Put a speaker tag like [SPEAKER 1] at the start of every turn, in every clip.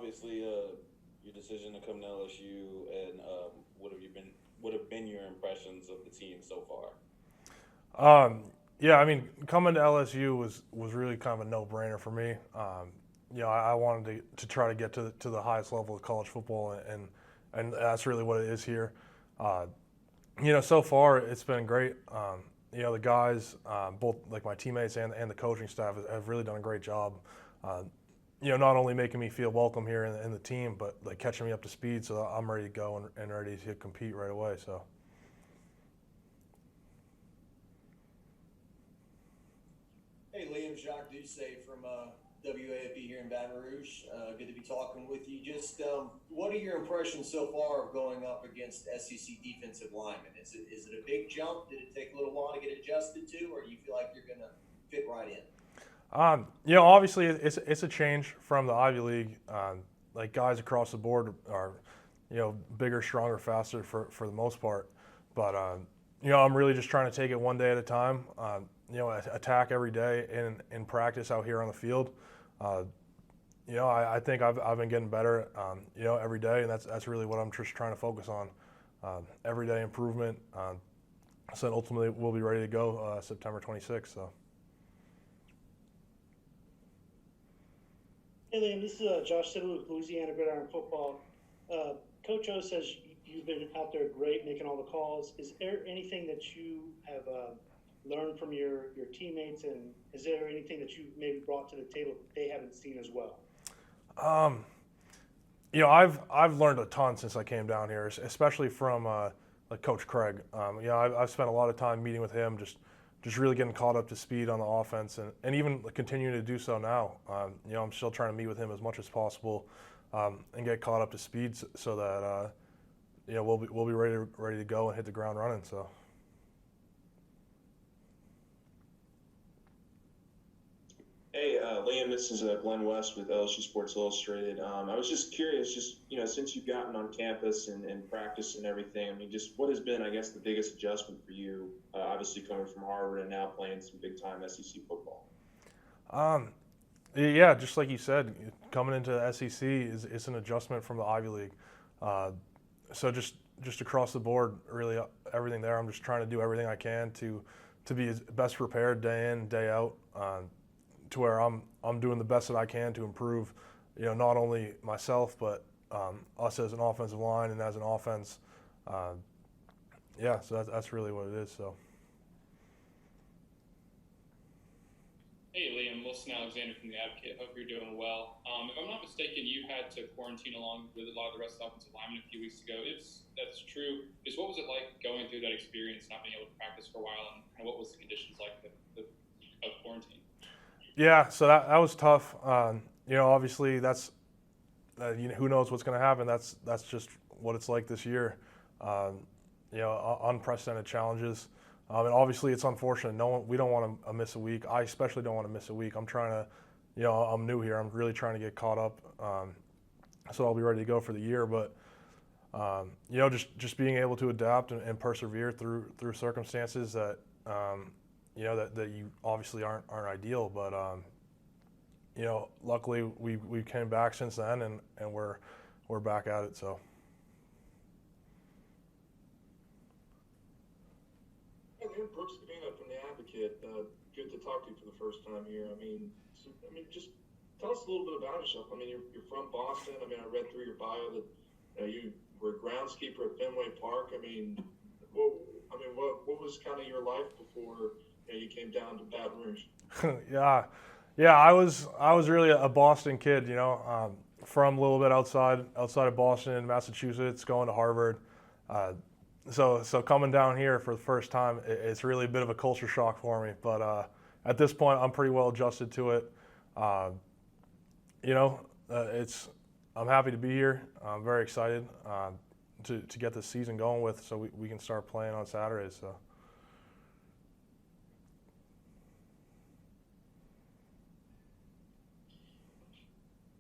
[SPEAKER 1] obviously, your decision to come to LSU, and what have been your impressions of the team so far?
[SPEAKER 2] Um, yeah, I mean, coming to LSU was really kind of a no-brainer for me. I wanted to try to get to the highest level of college football, and that's really what it is here. Uh, so far it's been great. The guys, both like my teammates and the coaching staff, have really done a great job. Uh, not only making me feel welcome here in the team, but like catching me up to speed so that I'm ready to go and ready to compete right away. So.
[SPEAKER 3] Hey, Liam, Jacques Doucet from WAFB here in Baton Rouge. Good to be talking with you. Just what are your impressions so far of going up against SEC defensive linemen? Is it a big jump? Did it take a little while to get adjusted to, or do you feel like you're going to fit right in?
[SPEAKER 2] Obviously it's a change from the Ivy League. Like guys across the board are, bigger, stronger, faster for the most part. But I'm really just trying to take it one day at a time. Attack every day in practice out here on the field. I think I've been getting better, every day, and that's really what I'm just trying to focus on. Everyday improvement. So ultimately we'll be ready to go September 26th. So.
[SPEAKER 4] Hey, Liam, this is Josh Sibley with Louisiana Gridiron Football. Coach O says you've been out there great, making all the calls. Is there anything that you have learned from your teammates, and is there anything that you maybe brought to the table that they haven't seen as well?
[SPEAKER 2] Um, I've learned a ton since I came down here, especially from like Coach Craig. I've spent a lot of time meeting with him, just really getting caught up to speed on the offense, and even continuing to do so now. I'm still trying to meet with him as much as possible, and get caught up to speed so that we'll be ready to go and hit the ground running. So.
[SPEAKER 5] Hey, Liam, this is Glenn West with LSU Sports Illustrated. I was just curious, since you've gotten on campus and practice and everything, I mean, just what has been, I guess, the biggest adjustment for you, obviously coming from Harvard and now playing some big-time SEC football?
[SPEAKER 2] Um, yeah, just like you said, coming into the SEC is an adjustment from the Ivy League. So just across the board, really everything there. I'm just trying to do everything I can to be as best prepared day in, day out. To where I'm doing the best that I can to improve, not only myself but us as an offensive line and as an offense. So that's really what it is. So.
[SPEAKER 6] Hey Liam, Wilson Alexander from the Advocate. Hope you're doing well. If I'm not mistaken, you had to quarantine along with a lot of the rest of the offensive linemen a few weeks ago. If that's true, just what was it like going through that experience, not being able to practice for a while, and kind of what was the conditions like of quarantine?
[SPEAKER 2] Yeah, so that was tough. Obviously that's who knows what's going to happen. That's just what it's like this year. Unprecedented challenges, and obviously it's unfortunate. We don't want to miss a week. I especially don't want to miss a week. I'm trying to, I'm new here. I'm really trying to get caught up, so I'll be ready to go for the year. But just being able to adapt and persevere through circumstances that. That you obviously aren't ideal, but luckily we came back since then, and we're back at it. So.
[SPEAKER 7] Hey, man, Brooks Kadena from the Advocate. Good to talk to you for the first time here. Just tell us a little bit about yourself. I mean, you're from Boston. I mean, I read through your bio that you were a groundskeeper at Fenway Park. What was kind of your life before you came down to Baton Rouge?
[SPEAKER 2] Yeah. I was really a Boston kid. From a little bit outside of Boston, Massachusetts, going to Harvard. So coming down here for the first time, it's really a bit of a culture shock for me. But at this point, I'm pretty well adjusted to it. I'm happy to be here. I'm very excited to get this season going with, so we can start playing on Saturdays. So.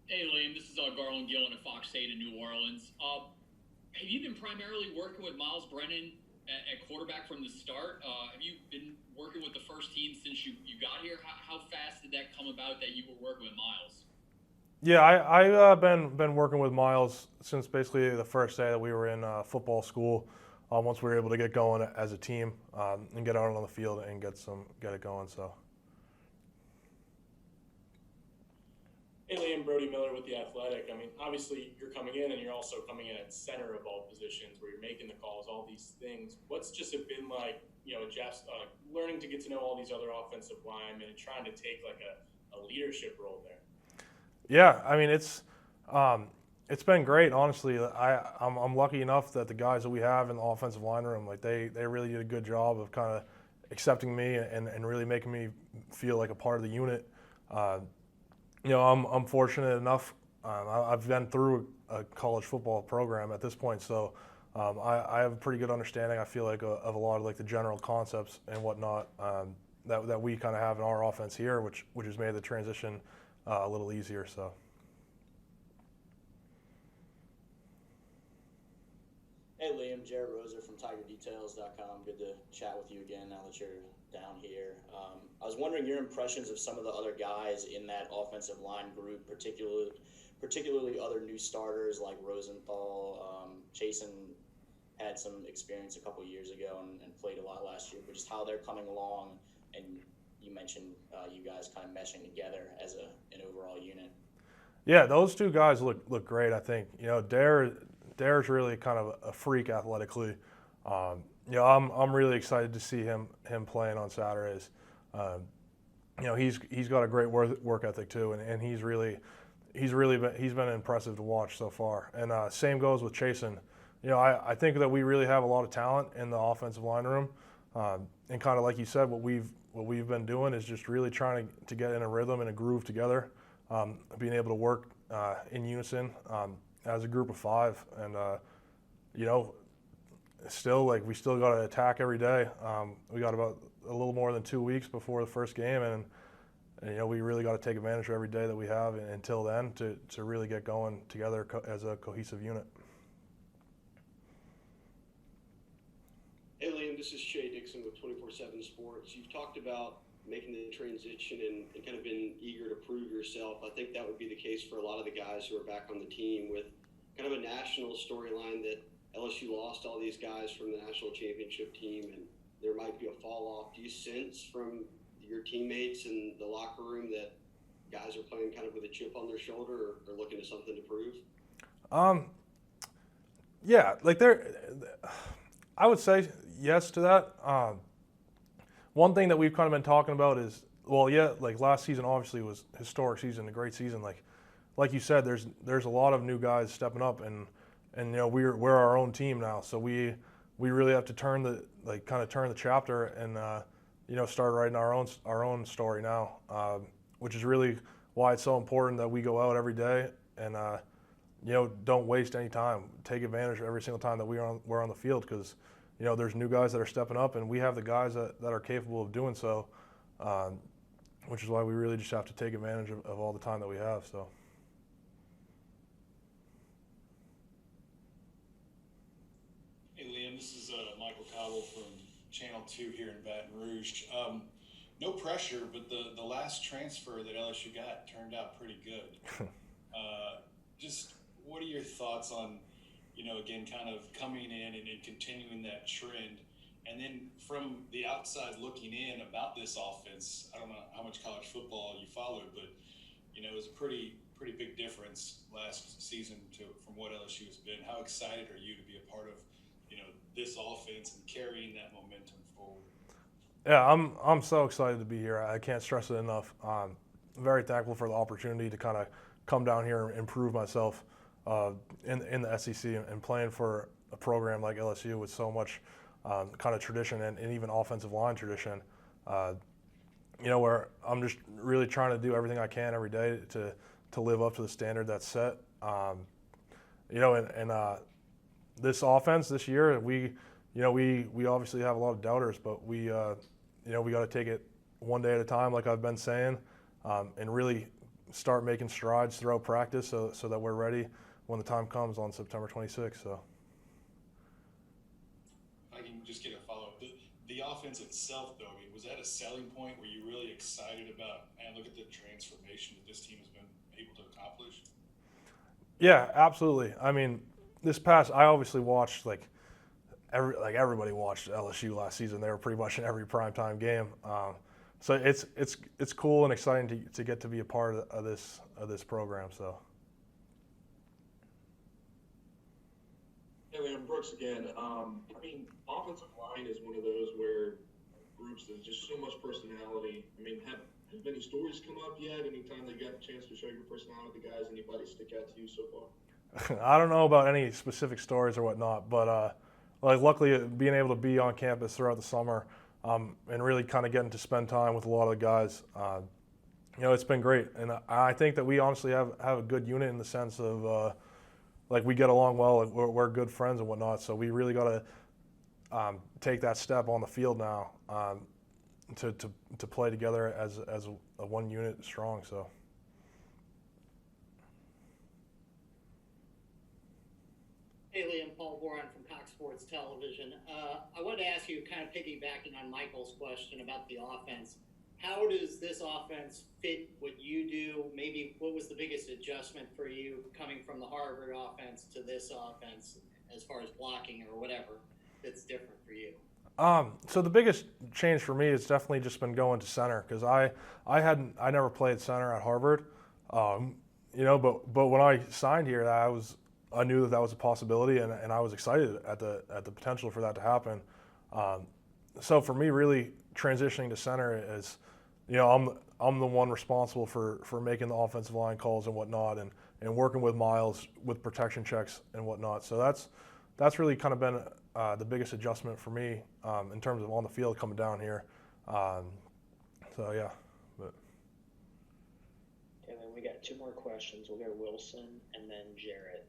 [SPEAKER 8] Hey Liam, this is Garland Gillen at Fox 8 in New Orleans. Have you been primarily working with Miles Brennan at quarterback from the start? Have you been working with the first team since you got here? How fast did that come about that you were working with Miles?
[SPEAKER 2] Yeah, I've been working with Miles since basically the first day that we were in football school. Once we were able to get going as a team and get out on the field and get it going. So
[SPEAKER 9] Hey, Liam, Brody Miller with The Athletic. I mean, obviously, you're coming in and you're also coming in at center of all positions where you're making the calls, all these things. What's just it been like, Jeff's learning to get to know all these other offensive linemen and trying to take like a leadership role there?
[SPEAKER 2] yeah, I mean it's been great. Honestly, I'm lucky enough that the guys that we have in the offensive line room, like they really did a good job of kind of accepting me and really making me feel like a part of the unit. I'm fortunate enough. I've been through a college football program at this point, so I have a pretty good understanding. I feel like of a lot of like the general concepts and whatnot that we kind of have in our offense here, which has made the transition a little easier. So.
[SPEAKER 10] Hey Liam, Jared Roser from TigerDetails.com. Good to chat with you again now that you're down here. I was wondering your impressions of some of the other guys in that offensive line group, particularly other new starters like Rosenthal. Chasen had some experience a couple years ago and played a lot last year, but just how they're coming along. And you mentioned you guys kind of meshing together as an overall unit.
[SPEAKER 2] Yeah, those two guys look great. I think Dare's really kind of a freak athletically. I'm really excited to see him playing on Saturdays. He's got a great work ethic too, and he's been impressive to watch so far. And same goes with Chasen. I think that we really have a lot of talent in the offensive line room, and kind of like you said, what we've been doing is just really trying to get in a rhythm and a groove together, being able to work in unison as a group of five, and we still got to attack every day. We got about a little more than 2 weeks before the first game, and we really got to take advantage of every day that we have until then to really get going together as a cohesive unit.
[SPEAKER 11] Hey Liam, this is Shay Dixon with 24/7 Sports. You've talked about making the transition and kind of been eager to prove yourself. I think that would be the case for a lot of the guys who are back on the team with kind of a national storyline that LSU lost all these guys from the national championship team and there might be a fall off. Do you sense from your teammates in the locker room that guys are playing kind of with a chip on their shoulder or looking to something to prove?
[SPEAKER 2] Yeah, I would say yes to that. One thing that we've kind of been talking about is, last season obviously was a historic season, a great season. Like you said, there's a lot of new guys stepping up, and we're our own team now, so we really have to turn the chapter and start writing our own story now, which is really why it's so important that we go out every day and don't waste any time. Take advantage of every single time that we're on the field, because there's new guys that are stepping up, and we have the guys that are capable of doing so, which is why we really just have to take advantage of all the time that we have. So.
[SPEAKER 12] Hey Liam, this is Michael Cobble from Channel 2 here in Baton Rouge. No pressure, but the last transfer that LSU got turned out pretty good. Just what are your thoughts on, again, kind of coming in and continuing that trend? And then from the outside looking in about this offense, I don't know how much college football you followed, but, it was a pretty big difference last season from what LSU has been. How excited are you to be a part of, this offense and carrying that momentum forward?
[SPEAKER 2] Yeah, I'm so excited to be here. I can't stress it enough. I'm very thankful for the opportunity to kind of come down here and improve myself in the SEC and playing for a program like LSU with so much kind of tradition and even offensive line tradition. Where I'm just really trying to do everything I can every day to live up to the standard that's set. This offense this year, we obviously have a lot of doubters, but we got to take it one day at a time, like I've been saying, and really start making strides throughout practice so that we're ready when the time comes on September 26th. So.
[SPEAKER 12] If I can just get a follow-up. The offense itself, though, was that a selling point? Were you really excited about, man, look at the transformation that this team has been able to accomplish?
[SPEAKER 2] Yeah, absolutely. I mean, I obviously watched everybody watched LSU last season. They were pretty much in every primetime game. So it's cool and exciting to get to be a part of this program. So.
[SPEAKER 7] Hey, Liam, Brooks again. I mean, offensive line is one of those where groups there's just so much personality. I mean, have any stories come up yet? Anytime they got a chance to show your personality, guys? Anybody stick out to you so far?
[SPEAKER 2] I don't know about any specific stories or whatnot, but luckily being able to be on campus throughout the summer and really kind of getting to spend time with a lot of the guys, it's been great. And I think that we honestly have a good unit in the sense of we get along well. We're good friends and whatnot. So we really got to take that step on the field now to play together as a one unit strong. So.
[SPEAKER 13] Hey Liam, Paul Boron from Cox Sports Television. I wanted to ask you, kind of piggybacking on Michael's question about the offense. How does this offense fit what you do? Maybe what was the biggest adjustment for you coming from the Harvard offense to this offense as far as blocking or whatever that's different for you?
[SPEAKER 2] So the biggest change for me has definitely just been going to center because I never played center at Harvard, but when I signed here, I knew that was a possibility and I was excited at the potential for that to happen. So for me, really transitioning to center is, I'm the one responsible for making the offensive line calls and whatnot and working with Miles with protection checks and whatnot. So that's really kind of been the biggest adjustment for me in terms of on the field coming down here. So yeah. But.
[SPEAKER 14] And then we got two more questions. We'll go Wilson and then Jarrett.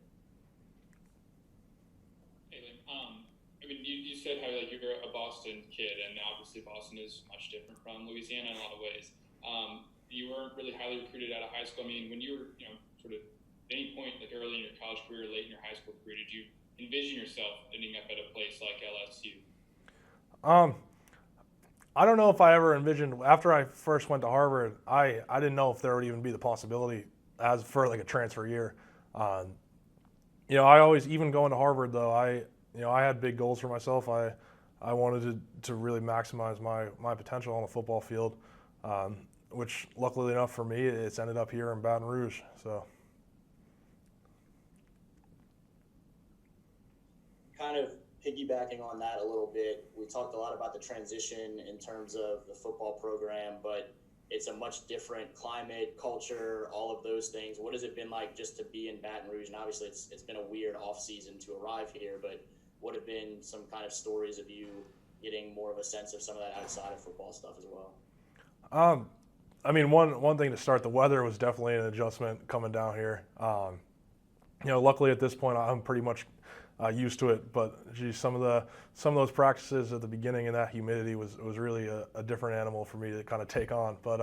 [SPEAKER 6] Hey, Liam, I mean, you said how you're a Boston kid, and obviously Boston is much different from Louisiana in a lot of ways. You weren't really highly recruited out of high school. I mean, when you were, sort of at any point early in your college career, late in your high school career, did you envision yourself ending up at a place like LSU?
[SPEAKER 2] I don't know if I ever envisioned after I first went to Harvard. I didn't know if there would even be the possibility as for a transfer year. I always, even going to Harvard though, I had big goals for myself. I wanted to really maximize my potential on the football field, which luckily enough for me, it's ended up here in Baton Rouge. So.
[SPEAKER 10] Kind of piggybacking on that a little bit, we talked a lot about the transition in terms of the football program, but it's a much different climate, culture, all of those things. What has it been like just to be in Baton Rouge? And obviously it's been a weird off season to arrive here, but what have been some kind of stories of you getting more of a sense of some of that outside of football stuff as well?
[SPEAKER 2] I mean, one thing to start, the weather was definitely an adjustment coming down here. Luckily at this point I'm pretty much used to it, but geez, some of those practices at the beginning and that humidity was really a different animal for me to kind of take on. But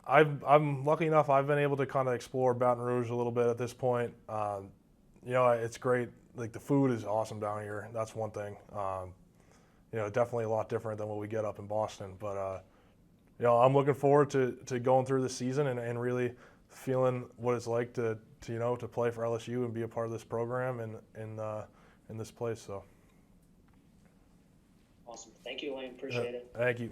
[SPEAKER 2] I'm lucky enough I've been able to kind of explore Baton Rouge a little bit at this point. It's great. Like the food is awesome down here. That's one thing. Definitely a lot different than what we get up in Boston. But I'm looking forward to going through the season and really feeling what it's like to play for LSU and be a part of this program in this place. So
[SPEAKER 14] Awesome. Thank you, Lane. Appreciate it.
[SPEAKER 2] Thank you.